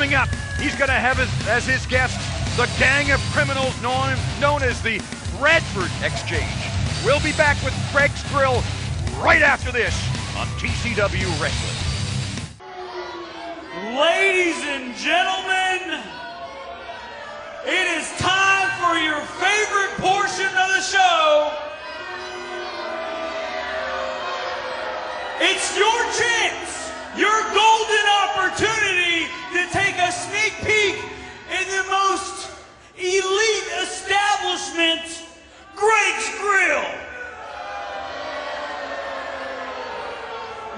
Coming up, he's going to have as his guest the gang of criminals known as the Bradford Exchange. We'll be back with Greg's Grill right after this on TCW Wrestling. Ladies and gentlemen, it is time for your favorite portion of the show. It's your chance, your golden opportunity to take a sneak peek in the most elite establishment, Greg's Grill.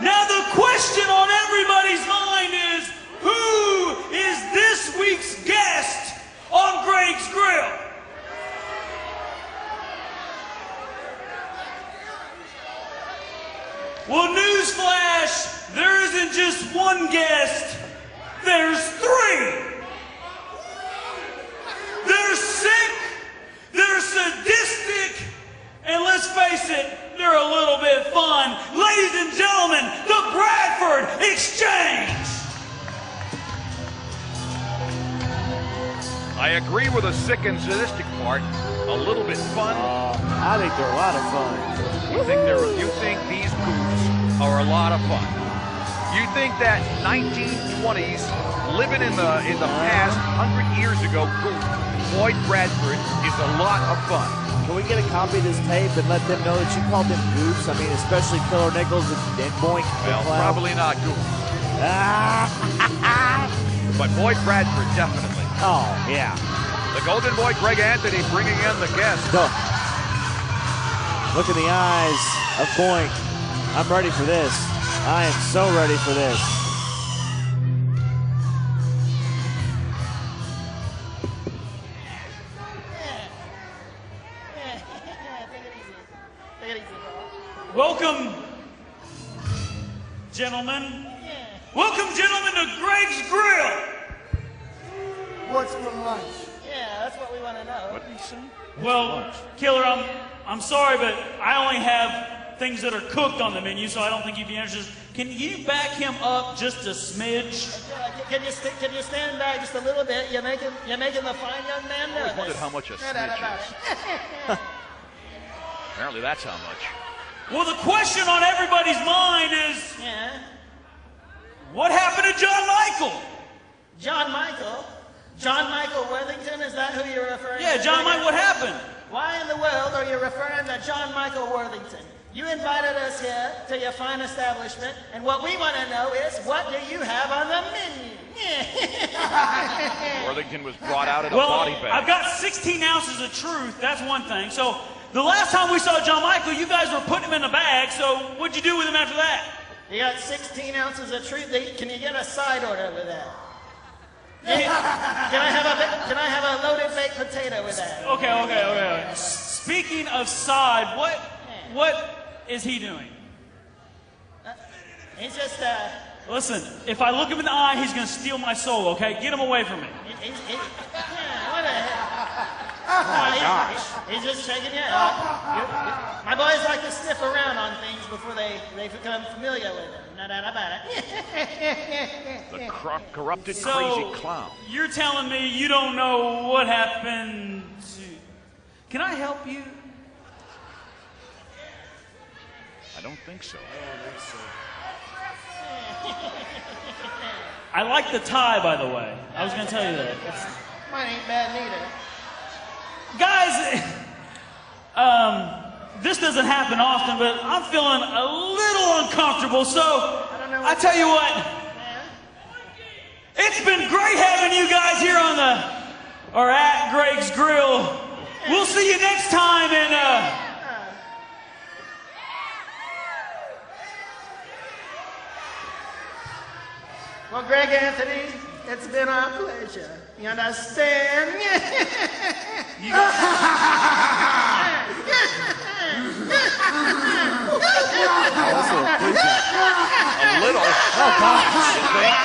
Now the question on everybody's mind is, who is this week's guest on Greg's Grill? Well, newsflash, there isn't just one guest, there's three. They're sick, they're sadistic, and let's face it, they're a little bit fun. Ladies and gentlemen, the Bradford Exchange! I agree with the sick and sadistic part. A little bit fun. I think they're a lot of fun. You think these goofs are a lot of fun? You think that 1920s, living in the past, 100 years ago, goof, Boyd Bradford is a lot of fun. Can we get a copy of this tape and let them know that you called them goofs? I mean, especially Killer Nikels and Doink the Clown. Well, probably not goofs. But Boyd Bradford, definitely. Oh, yeah. The Golden Boy, Greg Anthony, bringing in the guest. Look in the eyes of Boink. I'm ready for this. I am so ready for this. Welcome, gentlemen. Welcome, gentlemen, to Greg's Grill. What's for lunch? Yeah, that's what we want to know. What did he say? Well, Killer, I'm sorry, but I only have things that are cooked on the menu, so I don't think you'd be interested. Can you back him up just a smidge? Can you stand back just a little bit? You're making the fine young man nervous. I always wondered how much a smidge is. Apparently that's how much. Well, the question on everybody's mind is, what happened to John Michael? John Michael? John Michael Worthington, is that who you're referring to? Yeah, John Michael, what happened? Why in the world are you referring to John Michael Worthington? You invited us here to your fine establishment, and what we want to know is, what do you have on the menu? Worthington was brought out in a body bag. I've got 16 ounces of truth, that's one thing. So, the last time we saw John Michael, you guys were putting him in a bag, so what'd you do with him after that? You got 16 ounces of truth. Can you get a side order with that? Can I have a loaded baked potato with that? Okay. Speaking of side, what is he doing? He's just Listen, if I look him in the eye, he's gonna steal my soul. Okay, get him away from me. What the hell? He's just shaking your head. My boys like to sniff around on things before they become familiar with it. No doubt about it. The corrupted, crazy clown. You're telling me you don't know what happened to... Can I help you? I don't think so. I like the tie, by the way. I was going to tell you that. Mine ain't bad neither. Guys, this doesn't happen often, but I'm feeling a little uncomfortable, so I tell you what. It's been great having you guys here on at Greg's Grill. We'll see you next time, and well, Greg Anthony, it's been our pleasure. You understand? A little. Oh, God.